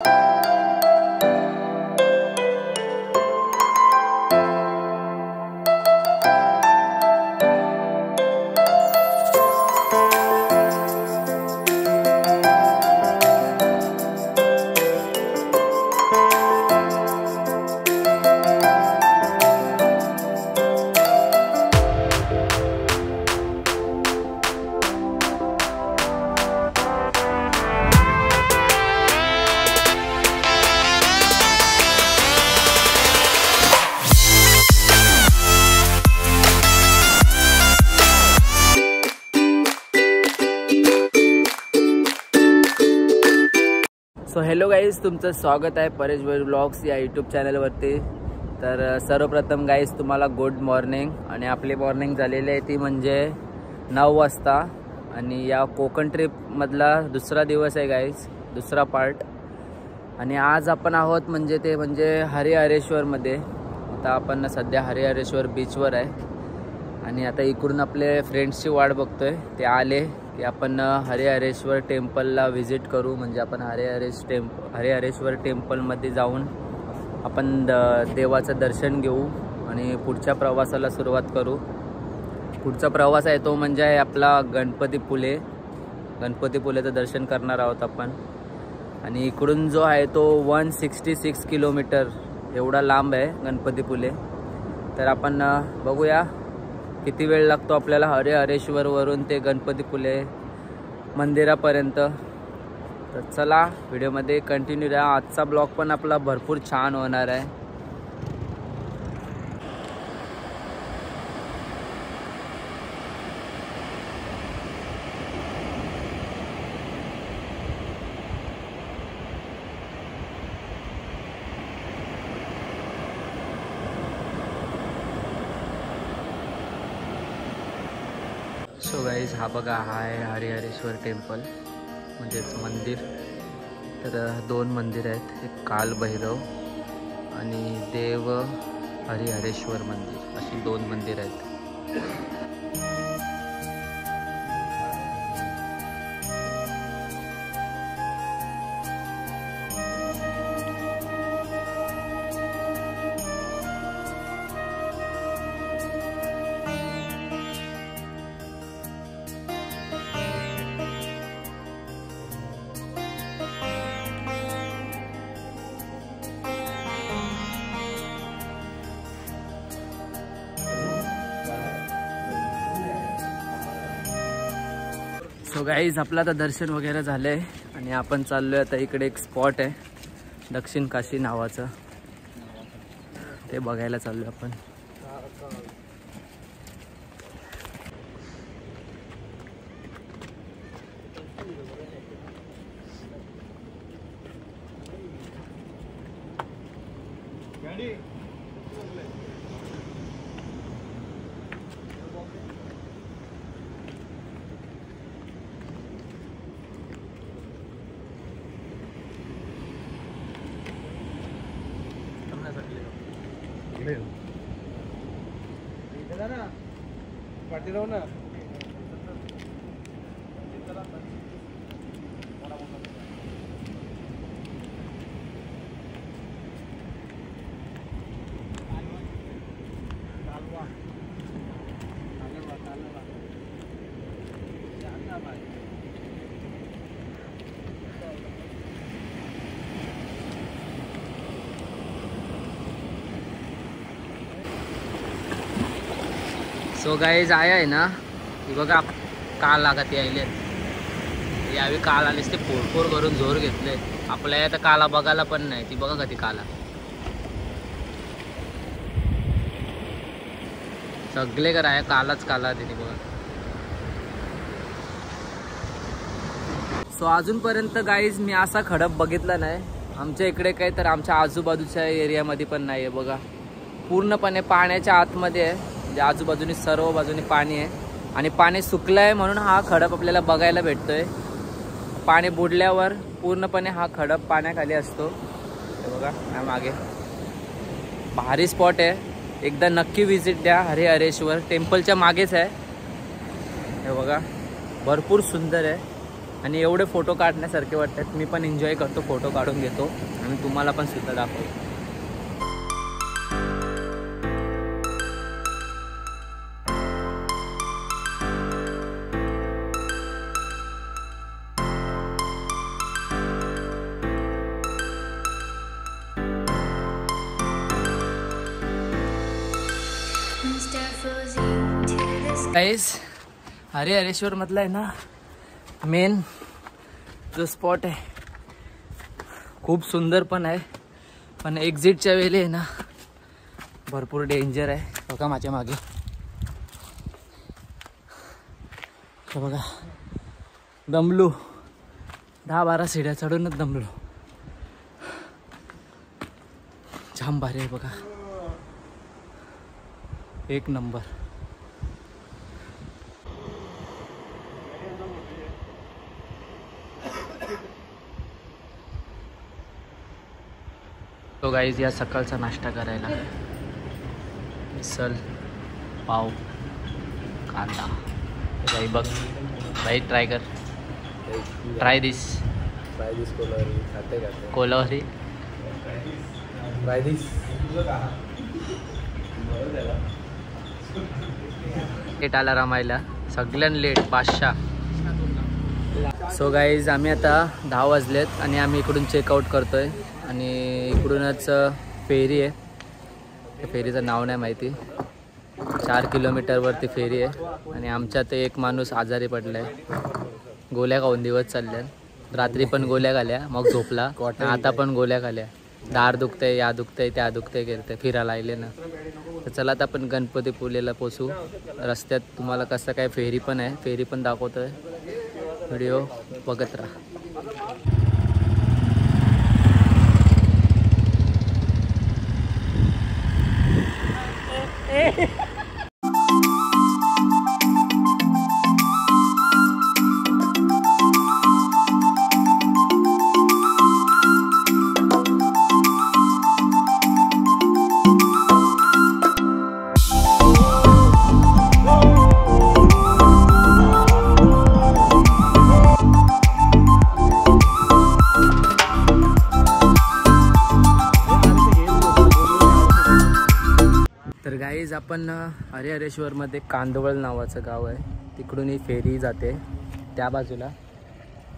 So hello guys, तुमचं स्वागत आहे परेश भाई व्लॉग्स या यूट्यूब चॅनलवरती। तर सर्वप्रथम गाईज तुम्हाला गुड मॉर्निंग। आणि आपली मॉर्निंग झालेली आहे ती म्हणजे 9 वाजता आणि या कोकण ट्रिपमधला दुसरा दिवस आहे गाईज, दुसरा पार्ट। आणि आज आपण आहोत म्हणजे हरिहरेश्वरमध्ये। आता आपण सध्या हरिहरेश्वर बीचवर आहे आणि आता इकडून आपले फ्रेंड्सची वाट बघतोय, ते आले की आपण हरिहरेश्वर टेम्पलला व्हिजिट करू। म्हणजे आपण हरिहरेश्वर टेम्पलमध्ये जाऊन आपण देवाचं दर्शन घेऊ आणि पुढच्या प्रवासाला सुरुवात करू। पुढचा प्रवास आहे तो म्हणजे आहे आपला गणपतीपुलेचं दर्शन करणार आहोत आपण। आणि इकडून जो आहे तो 166 किलोमीटर एवढा लांब आहे गणपतीपुले। तर आपण बघूया किती वेळ लागतो आपल्याला हरिहरेश्वरवरून ते गणपतीपुले मंदिरापर्यंत। तर चला व्हिडिओमध्ये कंटिन्यू राहा। आजचा ब्लॉग पण आपला भरपूर छान होणार आहे। सो गाईज, हा बघा, हा आहे हरिहरेश्वर टेम्पल म्हणजेच मंदिर। तर 2 मंदिर आहेत, एक कालभैरव आणि देव हरिहरेश्वर मंदिर, अशी 2 मंदिर आहेत। सो गाईज, आपलं आता दर्शन वगैरे झालंय आणि आपण चाललोय आता इकडे एक स्पॉट आहे दक्षिण काशी नावाचं, ते बघायला चाललोय आपण। सो गाईज, आहे ना, ती बघा काल लागत यायले, यावेळी काल आलीस ते फोडफोड करून जोर घेतले। आपल्या आता काला बघायला पण नाही, ती बघा का ती काला सगळे कर आहे, कालाच काला तिने बघा। सो अजूनपर्यंत गाईज मी असा खडक बघितला नाही आमच्या इकडे, काय तर आमच्या आजूबाजूच्या एरियामध्ये पण नाही आहे बघा। पूर्णपणे पाण्याच्या आतमध्ये आहे, म्हणजे आजूबाजूनी सर्व बाजूनी पाणी आहे आणि पाणी सुकलं आहे म्हणून हा खडक आपल्याला बघायला भेटतोय। पाणी बुडल्यावर पूर्णपणे हा खडक पाण्याखाली असतो। हे बघा या मागे भारी स्पॉट आहे, एकदा नक्की विजिट द्या। हरिहरेश्वर टेम्पलच्या मागेच आहे, हे बघा भरपूर सुंदर आहे। आणि एवढे फोटो काढण्यासारखे वाटतात. मी पण एन्जॉय करतो, फोटो काढून घेतो आणि तुम्हाला पण सुद्धा दाखवतो. गाइस हरिहरेश्वर मधला आहे ना मेन जो स्पॉट आहे, खूप सुंदर पण आहे, पण एक्झिटच्या वेळी आहे ना भरपूर डेंजर आहे. बघा माझ्या मागे, बघा दमलो, 10-12 सीड्या चढूनच दमलो. जाम भारी आहे बघा, एक नंबर. तो गाईज या सकाळचा नाश्ता करायला मिसल पाव कांदा. भाई बघ भाई, ट्राय कर, try this Kolaveri, try this. Late आला रमायला, सगळ्यां लेट 500. सो गाईज आम्ही आता 10 वाजलेत आणि आम्ही इकडून चेकआउट करतोय आणि इकडूनच फेरी आहे. त्या फेरीचं नाव नाही माहिती. 4 किलोमीटरवरती फेरी आहे आणि आमच्यात एक माणूस आजारी पडला आहे. गोळ्या खाऊन दिवस चालल्या, रात्री पण गोळ्या खाल्या, मग झोपला, आता पण गोळ्या खाल्या. दार दुखतंय, या दुखतंय, त्या दुखतंय करते, फिरायला आले ना. तर चला आता आपण गणपतीपुळेला पोचू. रस्त्यात तुम्हाला कसं काय फेरी पण आहे, फेरी पण दाखवतोय, व्हिडिओ बघत राहा. तर गाईज आपण हरिहरेश्वरमध्ये कांदवळ नावाचं गाव आहे, तिकडून ही फेरी जाते त्या बाजूला.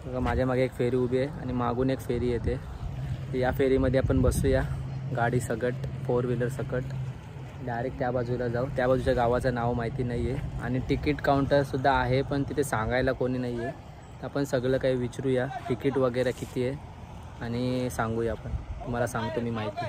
बघा माझ्या मागे एक फेरी उभी आहे आणि मागून एक फेरी येते. या फेरीमध्ये आपण बसूया, गाडी सकट, 4 व्हीलर सकट, डायरेक्ट त्या बाजूला जाऊ. त्या बाजूच्या गावाचं नाव माहिती नाही आहे आणि तिकीट काउंटरसुद्धा आहे, पण तिथे सांगायला कोणी नाही आहे. आपण सगळं काही विचारूया, तिकीट वगैरे किती आहे आणि सांगूया. आपण तुम्हाला सांगतो मी माहिती.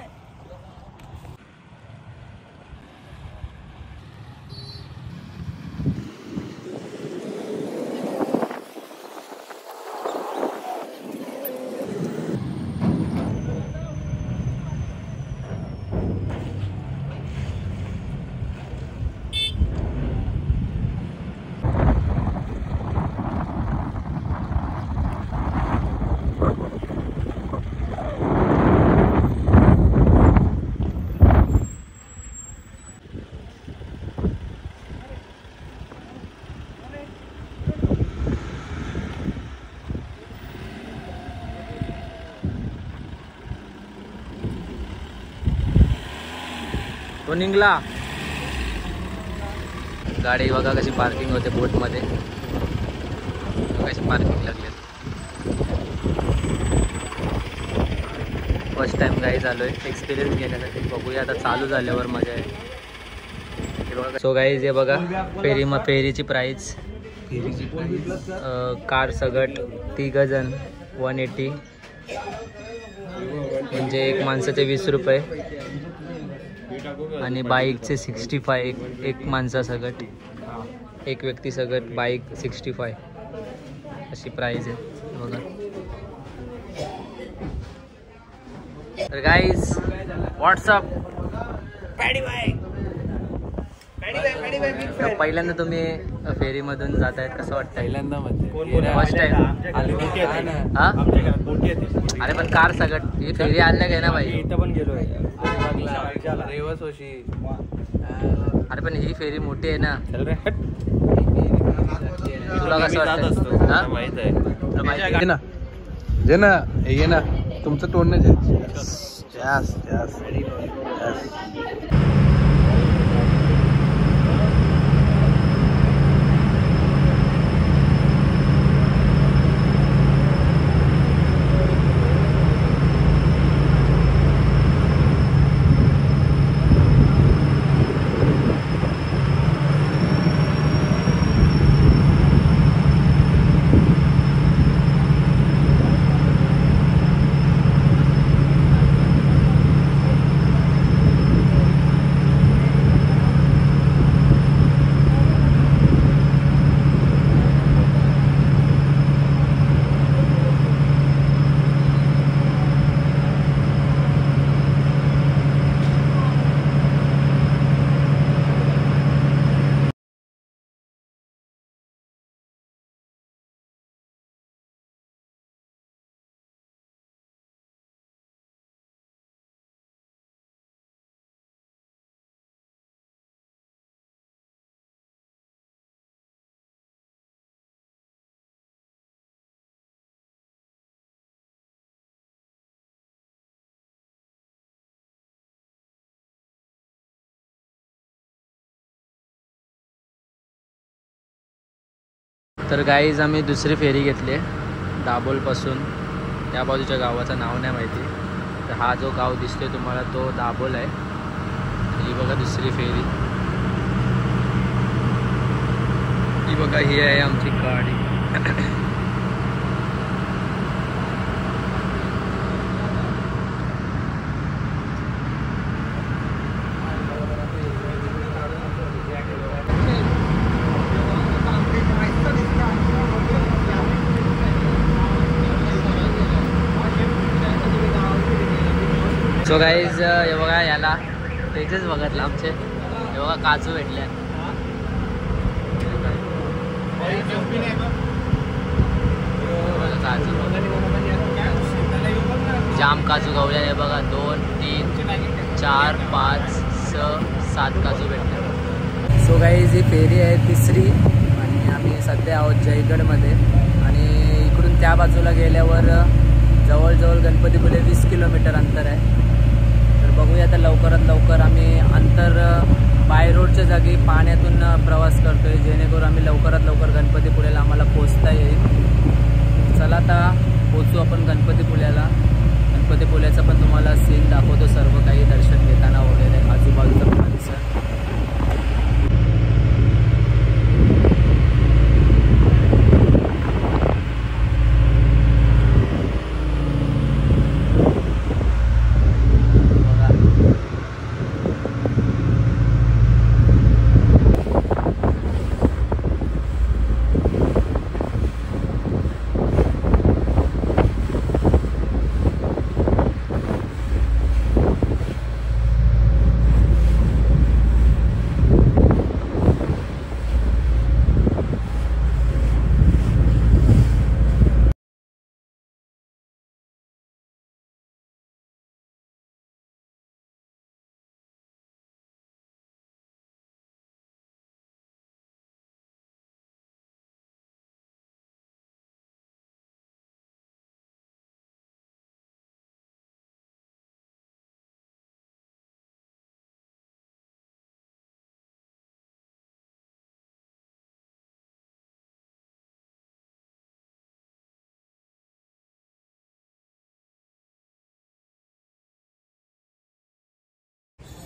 तो निघला. गाडी बघा कशी पार्किंग होते बोटमध्ये, कशी पार्किंग लागली. फर्स्ट टाइम गाडी चालू आहे, एक्सपिरियन्स घेण्यासाठी. बघूया आता चालू झाल्यावर मजा आहे. सो गाईज हे बघा फेरीची प्राईस. कार सगट 3 जण 180, म्हणजे एक माणसाचे 20 रुपये आणि बाईकचे 65. एक माणसा सगट, एक व्यक्ती सगट, बाईक 65 अशी प्राईस आहे बघा. तर गाईज व्हॉट्सअप पहिल्यांदा तुम्ही फेरीमधून जात आहेत, कसं वाटतं? पहिल्यांदा फर्स्ट टाइम. अरे पण कार सगट ही फेरी आणल्या काय ना भाई? इथं पण गेलोय, रेवसोशी. अरे पण ही फेरी मोठी आहे ना, चल रे. तुला कसं वाटतं? माहित आहे एवढं माहिती आहे ना जे ना हे ना तुमचं तोंड नाही जास्त जास्त तर गाईज आम्ही दुसरी फेरी घेतली आहे दाभोलपासून. त्या बाजूच्या गावाचं नाव नाही माहिती. तर हा जो गाव दिसतोय तुम्हाला तो दाभोल आहे. ही बघा दुसरी फेरी. ही बघा ही आहे आमची गाडी. सो गाईज हे बघा याला तेच बघितलं आमचे हे बघा काजू भेटल्या. काजू जाम काजू गावल्या. हे बघा 2 3 4 5 6 7 काजू भेटले. सो गाईज ही फेरी आहे तिसरी आणि आम्ही सध्या आहोत जयगडमध्ये. आणि इकडून त्या बाजूला गेल्यावर जवळजवळ गणपतीपुळे 20 किलोमीटर अंतर आहे. बघूया आता लवकरात लवकर आम्ही अंतर बाय रोडच्या जागी पाण्यातून प्रवास करतो आहे जेणेकरून आम्ही लवकरात लवकर गणपतीपुळ्याला आम्हाला पोचता येईल. चला आता पोचू आपण गणपतीपुळ्याला. गणपतीपुळ्याचा पण तुम्हाला सीन दाखवतो सर्व काही दर्शन घेताना वगैरे आजूबाजूचा परिसर.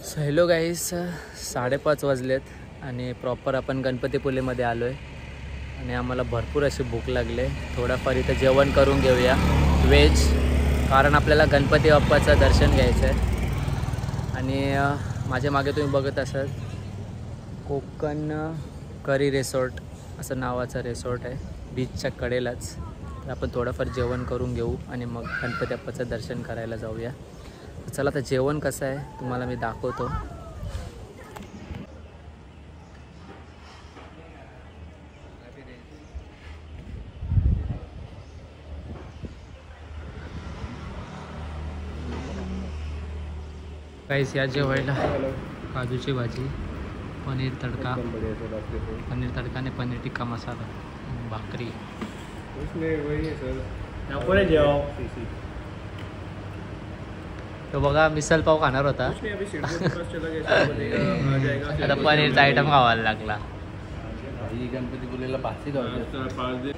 सो हॅलो गाईस 5:30 वाजलेत आणि प्रॉपर आपण गणपतीपुळेमध्ये आलो आहे. आणि आम्हाला भरपूर अशी भूक लागले. थोडाफार इथं जेवण करून घेऊया व्हेज, कारण आपल्याला गणपती बाप्पाचं दर्शन घ्यायचं आहे. आणि माझ्या मागे तुम्ही बघत असाल कोकण करी रिसॉर्ट असं नावाचं रिसॉर्ट आहे बीचच्या कडेलाच. तर आपण थोडंफार जेवण करून घेऊ आणि मग गणपती बाप्पाचं दर्शन करायला जाऊया. चला आता जेवण कसं आहे तुम्हाला मी दाखवतो. काहीच या जेवायला काजूची भाजी, पनीर तडका आणि पनीर टिक्का मसाला, भाकरी. तो बघा मिसल पाव खाणार होता आता पनीरचा आयटम खावायला लागला. गणपती बोलेला पाचशे गावचे.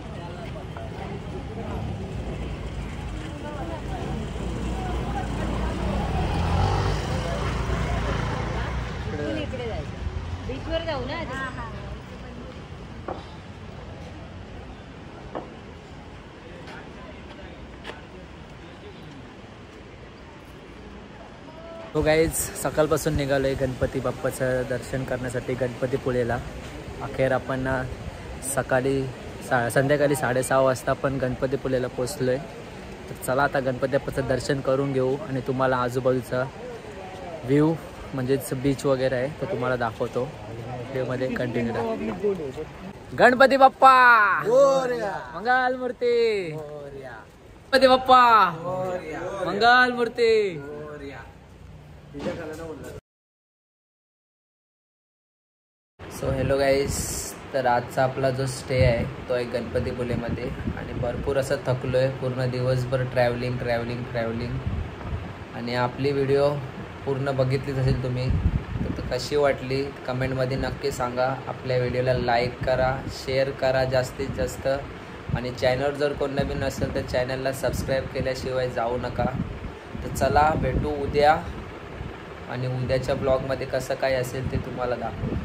बीचवर जाऊ ना. तो गाईज सकाळपासून निघालोय गणपती बाप्पाचं दर्शन करण्यासाठी गणपतीपुळेला. अखेर आपण संध्याकाळी 6:30 वाजता आपण गणपतीपुळेला पोचलोय. तर चला आता गणपती बाप्पाचं दर्शन करून घेऊ आणि तुम्हाला आजूबाजूचा व्ह्यू म्हणजेच बीच वगैरे आहे तो तुम्हाला दाखवतो. व्हिडिओमध्ये कंटिन्यू राहा. गणपती बाप्पा मंगल मूर्ती. गणपती बाप्पा मंगल मूर्ती. सो हॅलो गाईज, तर आजचा आपला जो स्टे आहे तो आहे गणपतीपुळेमध्ये आणि भरपूर असं थकलो आहे. पूर्ण दिवसभर ट्रॅव्हलिंग आणि आपली व्हिडिओ पूर्ण बघितलीच असेल तुम्ही. तर कशी वाटली कमेंटमध्ये नक्की सांगा. आपल्या व्हिडिओला लाईक करा, शेअर करा जास्तीत जास्त आणि चॅनलवर जर कोण नवीन नसेल तर चॅनलला सबस्क्राईब केल्याशिवाय जाऊ नका. तर चला भेटू उद्या आणि उद्याच्या ब्लॉगमध्ये कसं काय असेल ते तुम्हाला दाखवू.